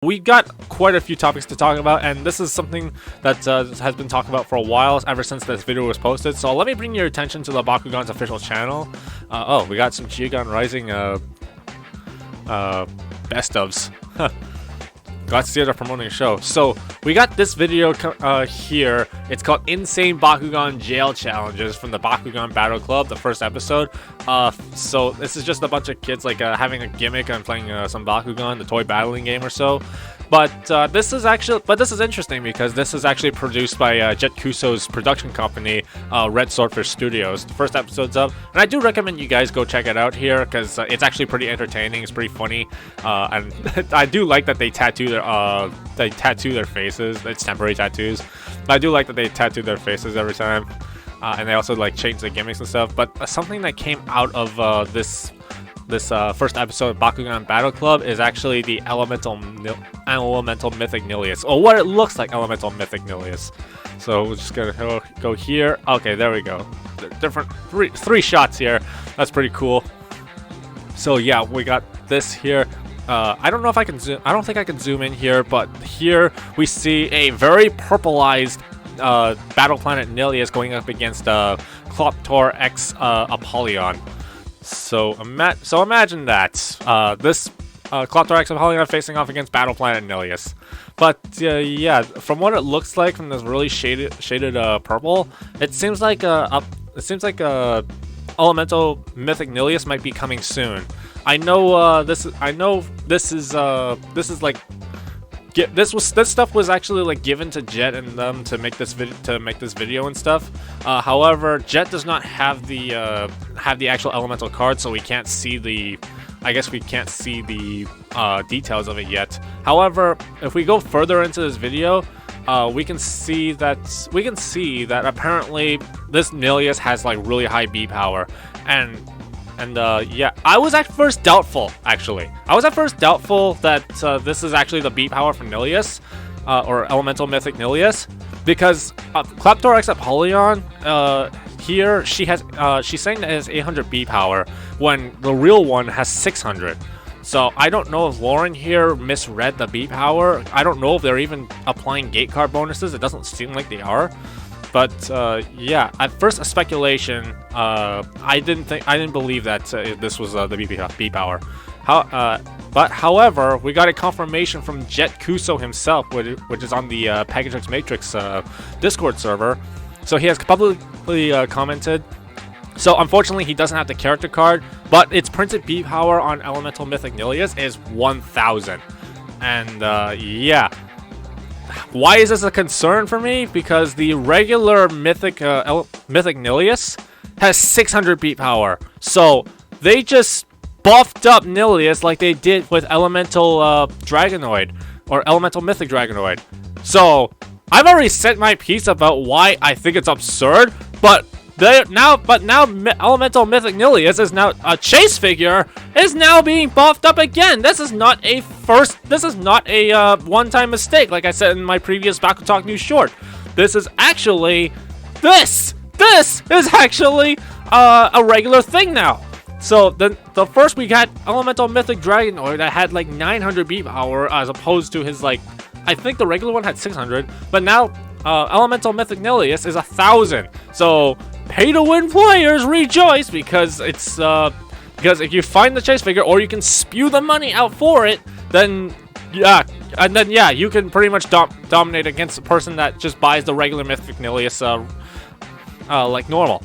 We got quite a few topics to talk about, and this is something that has been talked about for a while, ever since this video was posted. So let me bring your attention to the Bakugan's official channel. Oh, we got some Bakugan Rising best ofs. Glad to see they're promoting a show. So we got this video here. It's called Insane Bakugan Jail Challenges from the Bakugan Battle Club, the first episode. So this is just a bunch of kids like having a gimmick and playing some Bakugan, the toy battling game or so. But this is interesting because this is actually produced by Jet Kuso's production company, Red Swordfish Studios. The first episode's up, and I do recommend you guys go check it out here because it's actually pretty entertaining. It's pretty funny, and I do like that they tattoo their faces. It's temporary tattoos, but I do like that they tattoo their faces every time, and they also like change the gimmicks and stuff. But something that came out of this first episode of Bakugan Battle Club is actually the Elemental Mythic Nillious, or what it looks like Elemental Mythic Nillious. So we're just gonna go here. Okay, there we go. Different three shots here. That's pretty cool. So yeah, we got this here. I don't know if I can zoom. I don't think I can zoom in here, but here we see a very purpleized Battle Planet Nillious going up against Howlkor X Apollyon. So imagine that this Howlkor X Apollyon facing off against Battle Planet Nillious. But yeah, from what it looks like from this really shaded purple, it seems like Elemental Mythic Nillious might be coming soon. I know this stuff was actually like given to Jet and them to make this video and stuff. However, Jet does not have the actual elemental card, so we can't see the details of it yet. However, if we go further into this video, we can see that apparently this Nillious has like really high B power, and yeah, I was at first doubtful, actually. I was at first doubtful that this is actually the beat power for Nillious, or Elemental Mythic Nillious, because Howlkor X Apollyon, here, she's saying that it has 800 beat power, when the real one has 600. So I don't know if Lauren here misread the beat power. I don't know if they're even applying gate card bonuses. It doesn't seem like they are. But yeah, at first a speculation. I didn't believe that this was the B power. But however, we got a confirmation from Jet Kuso himself, which is on the Pegatrix Matrix Discord server. So he has publicly commented. So unfortunately, he doesn't have the character card, but its printed B power on Elemental Mythic Nillious is 1000, and yeah. Why is this a concern for me? Because the regular Mythic Nillious has 600 beat power. So they just buffed up Nillious like they did with Elemental Dragonoid or Elemental Mythic Dragonoid. So I've already said my piece about why I think it's absurd, but now Elemental Mythic Nillious is now a chase figure is now being buffed up again. This is not a one-time mistake, like I said in my previous BakuTalk news short. This is actually this is actually a regular thing now. So the first we got Elemental Mythic Dragonoid that had like 900 beat power as opposed to his like, I think the regular one had 600, but now Elemental Mythic Nillious is 1000. So pay-to-win players rejoice, because it's because if you find the chase figure or you can spew the money out for it, then yeah, you can pretty much dominate against the person that just buys the regular Mythic Nillious like normal.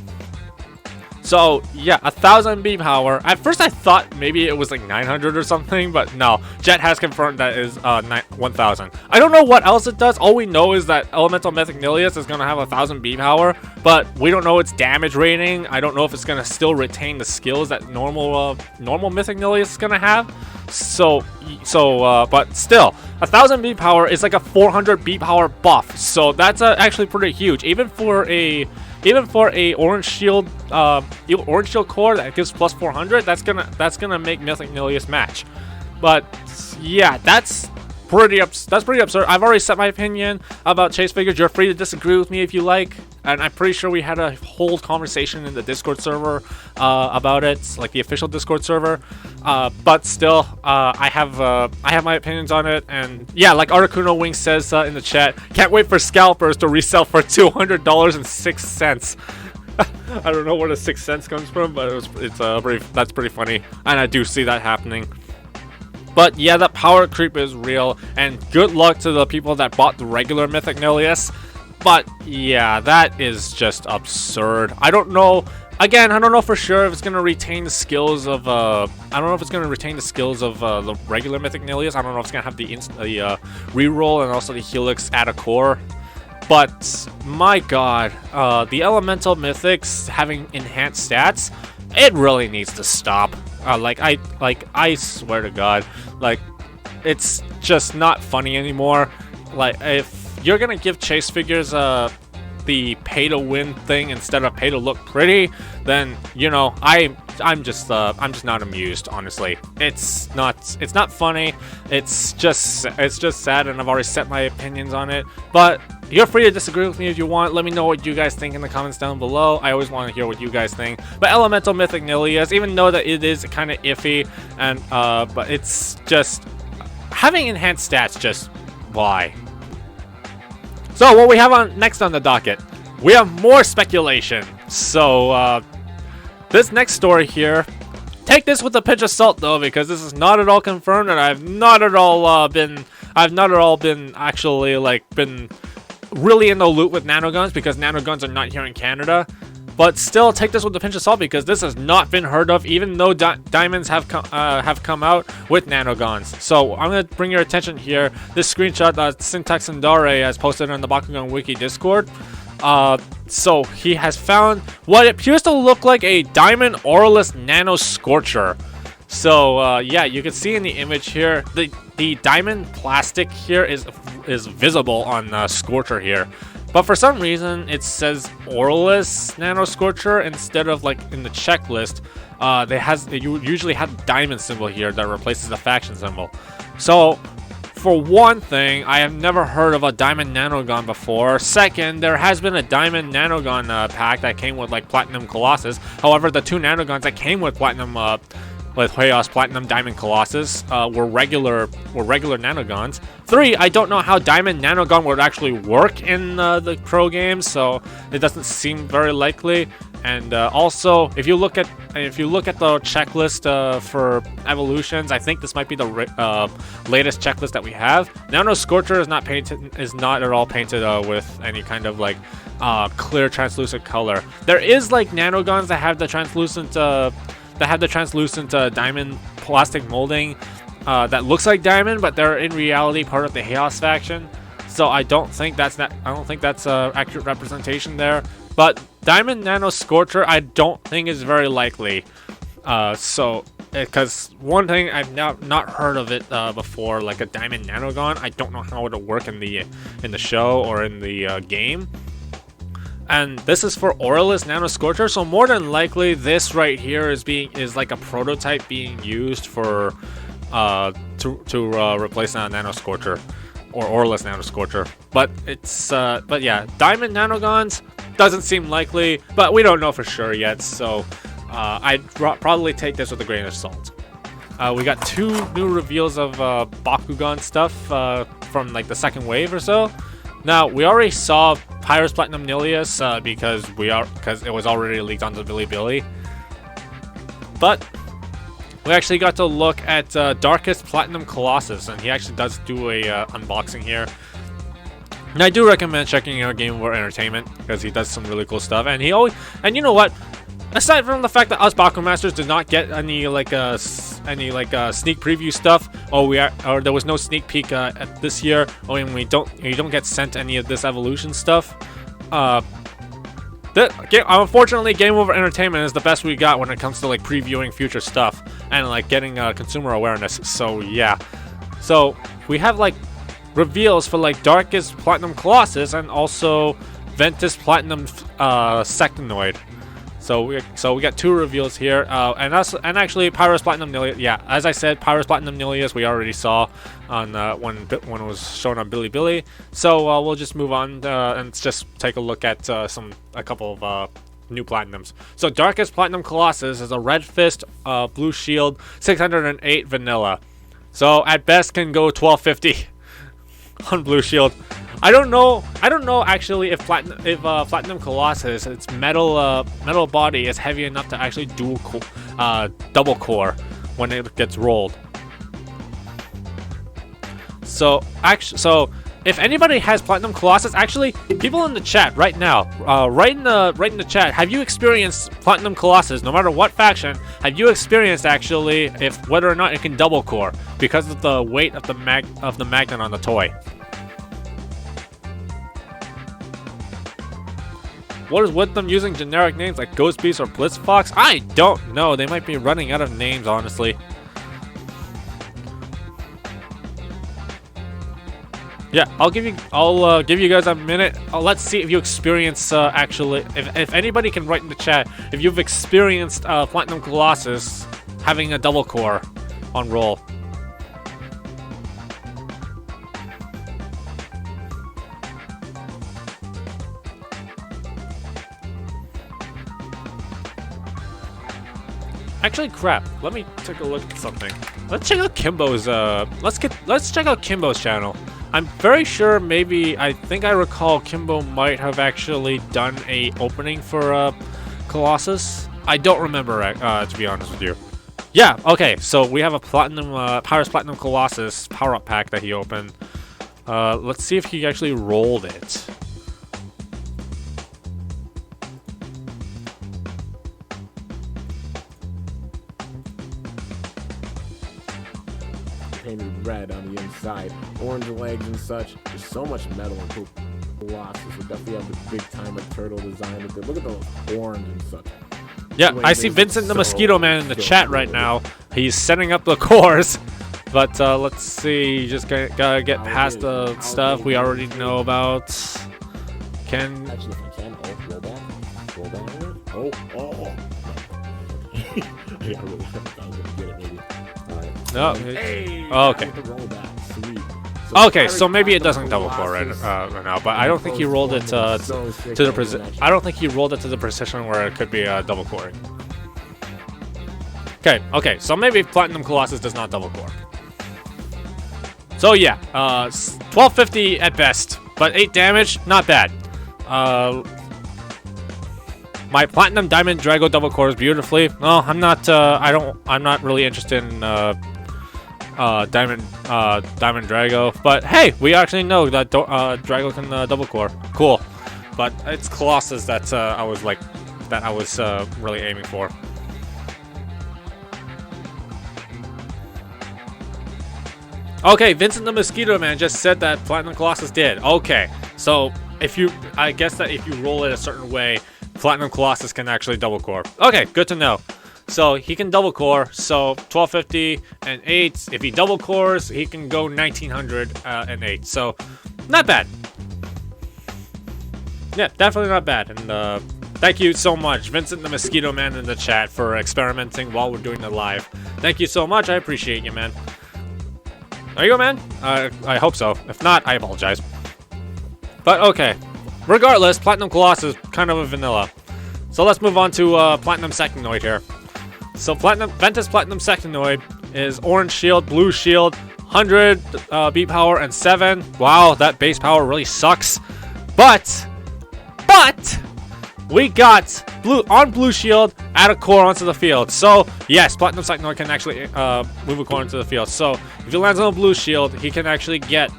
So yeah, 1000 B power. At first I thought maybe it was like 900 or something, but no. Jet has confirmed that is 1000. I don't know what else it does. All we know is that Elemental Mythic Nillious is gonna have 1000 B power, but we don't know its damage rating. I don't know if it's gonna still retain the skills that normal Mythic Nillious is gonna have. But still, 1000 B power is like a 400 B power buff. So that's actually pretty huge, even for a orange shield core that gives plus 400. That's gonna make Mythic Nillious match. But yeah, that's pretty absurd. I've already set my opinion about chase figures. You're free to disagree with me if you like. and I'm pretty sure we had a whole conversation in the Discord server about it, like the official Discord server. But still, I have my opinions on it, and yeah, like Articuno Wing says in the chat, can't wait for scalpers to resell for $200.06. I don't know where the 6 cents comes from, but that's pretty funny, and I do see that happening. But yeah, that power creep is real, and good luck to the people that bought the regular Mythic Nillious. But yeah, that is just absurd. I don't know. Again, I don't know for sure if it's gonna retain the skills of the regular Mythic Nillious. I don't know if it's gonna have the reroll and also the Helix add a core. But my god, the Elemental Mythics having enhanced stats, it really needs to stop. I swear to God, like, it's just not funny anymore. Like, if you're gonna give chase figures the pay to win thing instead of pay to look pretty, then you know I'm just not amused, honestly. It's not funny. It's just sad, and I've already set my opinions on it. But you're free to disagree with me if you want. Let me know what you guys think in the comments down below. I always want to hear what you guys think. But Elemental Mythic Nillious, even though that it is kind of iffy, and but it's just having enhanced stats. Just why? So what we have next on the docket, we have more speculation. So this next story here, take this with a pinch of salt though, because this is not at all confirmed, and I've not at all been actually like been really in the loop with nanogons, because nanogons are not here in Canada. But still, take this with a pinch of salt, because this has not been heard of, even though diamonds have come out with nanogons. So I'm going to bring your attention here. This screenshot that Syntax Sandare has posted on the Bakugan Wiki Discord. So he has found what appears to look like a diamond auralist nano scorcher. So yeah, you can see in the image here, the diamond plastic here is visible on Scorcher here. But for some reason, it says Auralist Nano Scorcher instead of like in the checklist. They usually have the diamond symbol here that replaces the faction symbol. So, for one thing, I have never heard of a Diamond Nanogon before. Second, there has been a Diamond Nanogon pack that came with like Platinum Colossus. However, the 2 Nanogons that came with Chaos Platinum Diamond Colossus were regular nanogons. 3, I don't know how Diamond Nanogon would actually work in the pro games, so it doesn't seem very likely. And also, if you look at the checklist for evolutions, I think this might be the latest checklist that we have. Nano Scorcher is not at all painted with any kind of like clear translucent color. There is like nanogons that have the translucent diamond plastic molding that looks like diamond, but they're in reality part of the Chaos faction. So I don't think that's accurate representation there. But Diamond Nano Scorcher, I don't think is very likely. Because one thing, I've not heard of it before, like a Diamond Nanogon. I don't know how it'll work in the show or in the game. And this is for Auralist Nano Scorcher, so more than likely this right here is like a prototype being used for to replace a Nano Scorcher or Auralist Nano Scorcher. But yeah, Diamond Nanogons doesn't seem likely, but we don't know for sure yet. So I'd probably take this with a grain of salt. We got 2 new reveals of Bakugan stuff from like the second wave or so. Now, we already saw Pyrus Platinum Nillious because it was already leaked onto Bilibili. But we actually got to look at Darkest Platinum Colossus, and he actually does do a unboxing here. And I do recommend checking out Game Over Entertainment because he does some really cool stuff. And you know what? Aside from the fact that us Bakumasters did not get any sneak preview stuff, or there was no sneak peek this year, or you don't get sent any of this evolution stuff. Unfortunately, Game Over Entertainment is the best we got when it comes to like previewing future stuff and like getting consumer awareness. So yeah, so we have like reveals for like Darkest Platinum Colossus and also Ventus Platinum Sectonoid. So we got 2 reveals here, and actually Pyrus Platinum Nillious. Yeah, as I said, Pyrus Platinum Nillious we already saw on when it was shown on Bilibili. So we'll just move on and just take a look at a couple of new platinums. So Darkest Platinum Colossus is a red fist, blue shield, 608 vanilla. So at best can go 1250 on blue shield. I don't know actually if Platinum Colossus, its metal body is heavy enough to actually double core when it gets rolled. So if anybody has Platinum Colossus, actually, people in the chat right now, right in the chat, have you experienced Platinum Colossus? No matter what faction, have you experienced actually whether or not it can double core because of the weight of the magnet on the toy? What is with them using generic names like Ghost Beast or Blitz Fox? I don't know. They might be running out of names, honestly. Yeah, I'll give you guys a minute. Let's see if you experience actually, if anybody can write in the chat if you've experienced Platinum Colossus having a double core on roll. Actually, crap. Let me take a look at something. Let's check out Kimbo's. Let's check out Kimbo's channel. I'm very sure. I think I recall Kimbo might have actually done a opening for Colossus. I don't remember, to be honest with you. Yeah. Okay. So we have a Pyrus Platinum Colossus power-up pack that he opened. Let's see if he actually rolled it. Painted red on the inside, orange legs and such. There's so much metal in Colossus. We definitely have the big time of turtle design with it. Look at those horns and such. Yeah, I see Vincent the Mosquito Man in the chat right now. He's setting up the cores. But let's see, just gotta get past the stuff we already know about. Actually, if I can, roll back. Oh. Yeah, I really thought I was gonna get it, maybe. No. Hey, okay. Sweet. Okay, so maybe it doesn't double core right now, but I don't think he rolled it to the precision. I don't think he rolled it to the precision where it could be double coring. Okay, so maybe Platinum Colossus does not double core. So yeah, 1250 at best, but 8 damage, not bad. My Platinum Diamond Drago double cores beautifully. No, I'm not. I'm not really interested in Diamond Drago. But hey, we actually know that Drago can double core. Cool. But it's Colossus that I was really aiming for. Okay, Vincent the Mosquito Man just said that Platinum Colossus did. Okay, so I guess that if you roll it a certain way, Platinum Colossus can actually double core. Okay, good to know. So he can double core, so 1250 and 8. If he double cores, he can go 1900 and 8. So not bad. Yeah, definitely not bad. And thank you so much, Vincent the Mosquito Man in the chat, for experimenting while we're doing the live. Thank you so much. I appreciate you, man. There you go, man. I hope so. If not, I apologize. But okay. Regardless, Platinum Colossus is kind of a vanilla. So let's move on to Platinum Sectonoid here. So Ventus Platinum Sectonoid is orange shield, blue shield, 100 beat power, and 7. Wow, that base power really sucks. But we got blue shield, add a core onto the field. So yes, Platinum Sectonoid can actually move a core into the field. So if he lands on a blue shield, he can actually get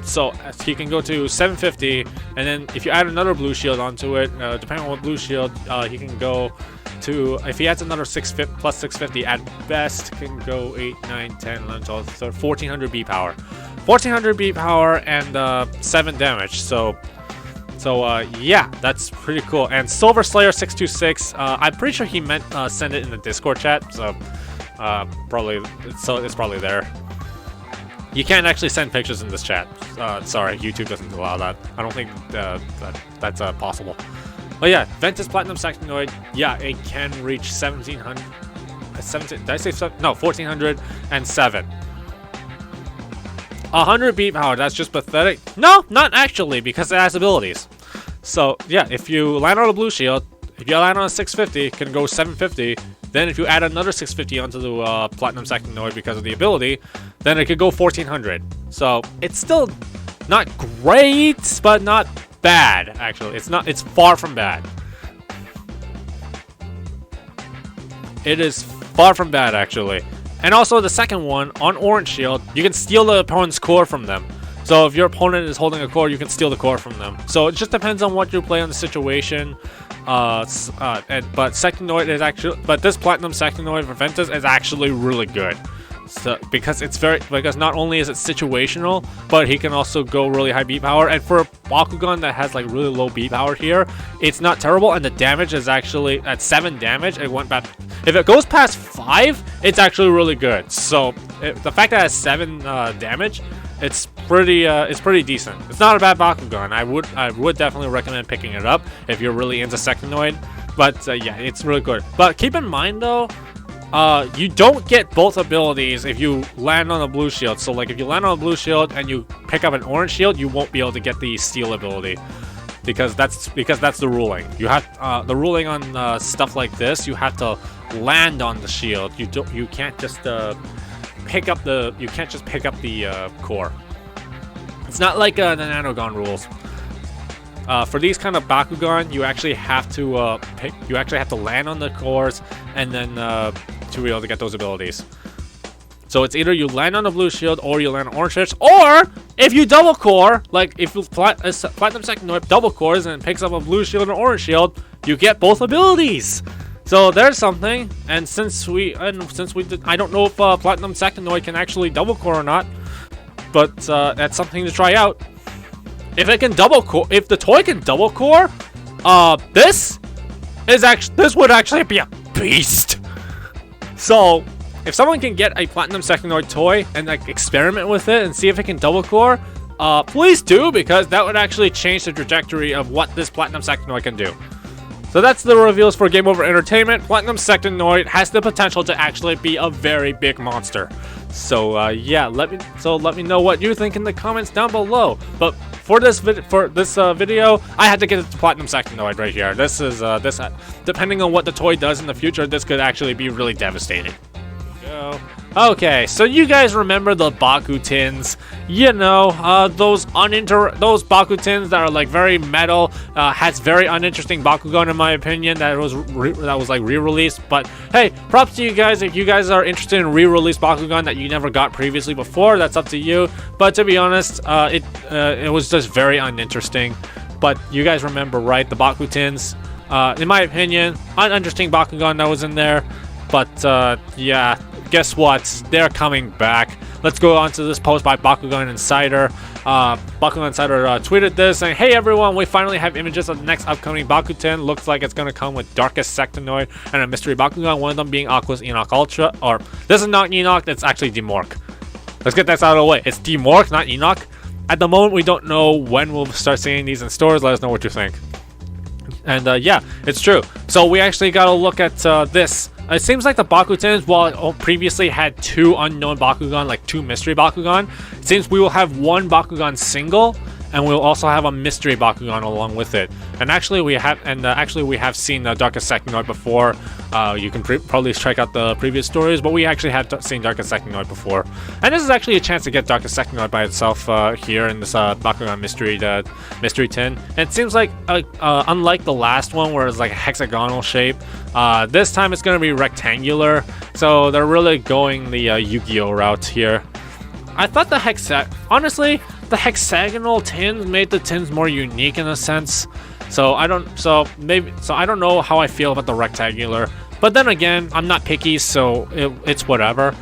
so he can go to 750, and then if you add another blue shield onto it, depending on what blue shield, he can go to, if he adds another 650 plus 650, at best can go 8, 9, 10, 11, 12, 13, 1400 beat power. 1400 beat power and 7 damage. So yeah, that's pretty cool. And Silver Slayer 626, I'm pretty sure he meant send it in the Discord chat, so it's probably there. You can't actually send pictures in this chat. Sorry, YouTube doesn't allow that. I don't think that's possible. But yeah, Ventus Platinum Sectonoid, yeah, it can reach 1700. 17, did I say no? 1407. 100 beat power. That's just pathetic. No, not actually, because it has abilities. So yeah, if you land on a blue shield, if you land on a 650, it can go 750. Then if you add another 650 onto the Platinum Sectonoid because of the ability, then it could go 1400. So it's still not great, but not bad. Actually, it's far from bad. It is far from bad, actually. And also the second one, on Orange Shield, you can steal the opponent's core from them. So if your opponent is holding a core, you can steal the core from them. So it just depends on what you play on the situation. But Sectonoid is actually, but this Platinum Sectonoid for Ventus is actually really good. So because not only is it situational, but he can also go really high beat power. And for a Bakugan that has like really low beat power here, it's not terrible. And the damage is actually at 7 damage. It went back. If it goes past 5, it's actually really good. So the fact that it has 7 damage, it's pretty decent. It's not a bad Bakugan. I would definitely recommend picking it up if you're really into Sectonoid. But yeah, it's really good. But keep in mind though, you don't get both abilities if you land on a blue shield. So like if you land on a blue shield and you pick up an orange shield, you won't be able to get the steal ability. Because that's the ruling. You have the ruling on stuff like this. You have to land on the shield. You can't just pick up the core. It's not like the Nanogan rules. For these kind of Bakugan, you actually have to land on the cores and then to be able to get those abilities. So it's either you land on the blue shield or you land on orange shield, or if you double core, like if you Platinum Sectonoid double cores and picks up a blue shield and orange shield, you get both abilities. So there's something. And since we did, I don't know if Platinum Sectonoid can actually double core or not, but that's something to try out. If it can double core, if the toy can double core, this would actually be a beast. So if someone can get a Platinum Sectonoid toy and like experiment with it and see if it can double core, please do, because that would actually change the trajectory of what this Platinum Sectonoid can do. So that's the reveals for Game Over Entertainment. Platinum Sectonoid has the potential to actually be a very big monster. So yeah, let me know what you think in the comments down below. But for this video, I had to get the Platinum Sectonoid right here. This is depending on what the toy does in the future, this could actually be really devastating. Okay, so you guys remember the Baku-Tins? You know, those Baku-Tins that are like very metal, has very uninteresting Bakugan in my opinion. That was like re-released. But hey, props to you guys if you guys are interested in re-released Bakugan that you never got previously before. That's up to you. But to be honest, it was just very uninteresting. But you guys remember, right? The Baku-Tins, in my opinion, uninteresting Bakugan that was in there. But yeah. Guess what? They're coming back. Let's go on to this post by Bakugan Insider. Bakugan Insider tweeted this saying, "Hey everyone, we finally have images of the next upcoming Baku-Tin. Looks like it's going to come with Darkest Sectonoid and a mystery Bakugan, one of them being Aqua's Enoch Ultra." Or, this is not Enoch, it's actually Demork. Let's get that out of the way. It's Demork, not Enoch. At the moment, we don't know when we'll start seeing these in stores. Let us know what you think. And yeah, it's true. So we actually got to look at this. It seems like the Baku-Tins, while it previously had 2 unknown Bakugan, like 2 mystery Bakugan, it seems we will have 1 Bakugan single, and we'll also have a mystery Bakugan along with it. And actually, we have seen the Darkest Sectonoid before. You can probably check out the previous stories, but we actually have seen Darkest Sectonoid before. And this is actually a chance to get Darkest Sectonoid by itself here in this Bakugan mystery tin. And it seems like, unlike the last one where it's like a hexagonal shape, this time it's going to be rectangular. So they're really going the Yu-Gi-Oh route here. I thought honestly, the hexagonal tins made the tins more unique in a sense. So I don't know how I feel about the rectangular. But then again, I'm not picky, so it's whatever.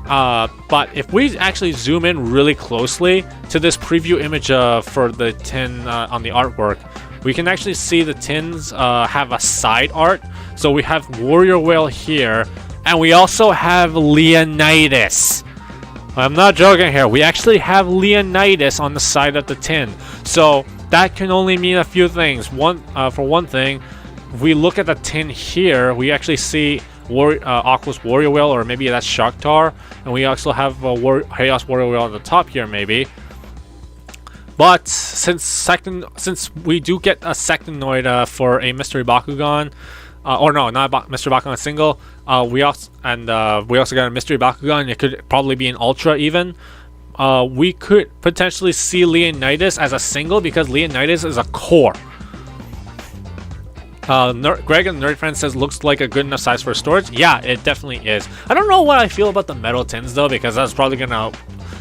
But if we actually zoom in really closely to this preview image for the tin on the artwork, we can actually see the tins have a side art. So we have Warrior Whale here, and we also have Leonidas. I'm not joking here. We actually have Leonidas on the side of the tin. So that can only mean a few things. For one thing, if we look at the tin here, we actually see Aqua's Warrior Whale, or maybe that's Shakhtar, and we also have Chaos Warrior Whale at the top here, maybe. But since we do get a Sectonoid for a Mystery Bakugan, or no, not Mystery Bakugan single, we also got a Mystery Bakugan. It could probably be an Ultra even. We could potentially see Leonidas as a single because Leonidas is a core. Greg and Nerd Friend says looks like a good enough size for storage. Yeah, it definitely is. I don't know what I feel about the metal tins though, because that's probably gonna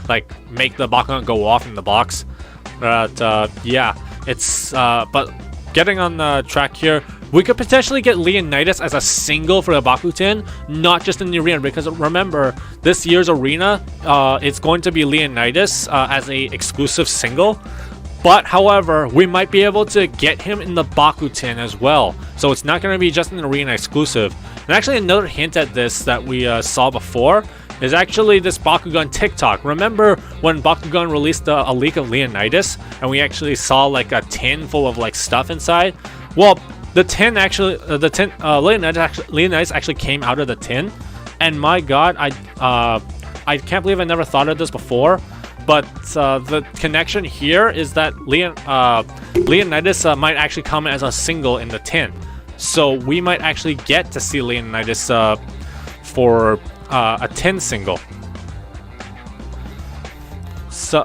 like make the Bakugan go off in the box. But yeah, it's but getting on the track here, we could potentially get Leonidas as a single for the Baku-Tin, not just in the arena, because remember, this year's arena, it's going to be Leonidas as a exclusive single. But however, we might be able to get him in the Baku-Tin as well. So it's not going to be just an arena exclusive. And actually another hint at this that we saw before is actually this Bakugan TikTok. Remember when Bakugan released a leak of Leonidas and we actually saw like a tin full of like stuff inside? Well, the tin actually, Leonidas actually came out of the tin. And my god, I can't believe I never thought of this before. But the connection here is that Leonidas might actually come as a single in the tin. So we might actually get to see Leonidas for a tin single. So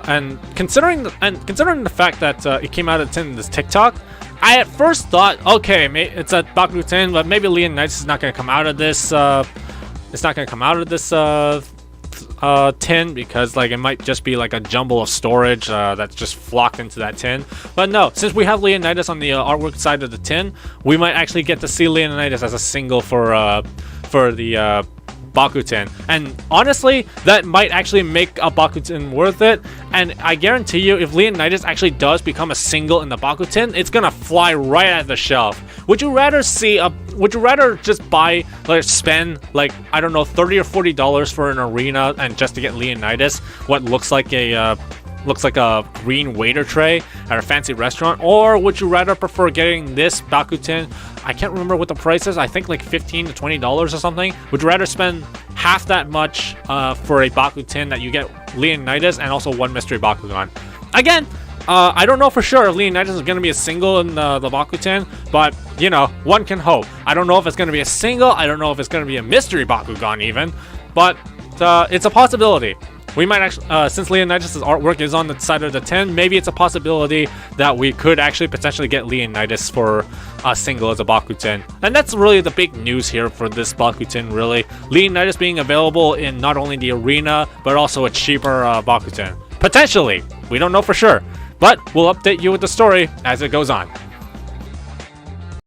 considering the fact that it came out of the tin in this TikTok, I at first thought, okay, it's a Baku-Tin, but maybe Leonidas is not going to come out of this. It's not going to come out of this tin, because like it might just be like a jumble of storage that's just flocked into that tin. But no, since we have Leonidas on the artwork side of the tin, we might actually get to see Leonidas as a single for the Baku-Tin. And honestly, that might actually make a Baku-Tin worth it. And I guarantee you, if Leonidas actually does become a single in the Baku-Tin, it's gonna fly right at the shelf. Would you rather just buy, like, spend like, I don't know, $30 or $40 for an arena and just to get Leonidas, what looks like a green waiter tray at a fancy restaurant? Or would you rather prefer getting this Baku-Tin? I can't remember what the price is. I think like $15 to $20 or something. Would you rather spend half that much for a Baku-Tin that you get Leonidas and also one mystery Bakugan? Again, I don't know for sure if Leonidas is going to be a single in the Baku-Tin, but you know, one can hope. I don't know if it's going to be a single. I don't know if it's going to be a mystery Bakugan even, but it's a possibility. We might actually, since Leonidas' artwork is on the side of the tin, maybe it's a possibility that we could actually potentially get Leonidas for a single as a Baku-Tin. And that's really the big news here for this Baku-Tin, really. Leonidas being available in not only the arena, but also a cheaper Baku-Tin. Potentially. We don't know for sure. But we'll update you with the story as it goes on.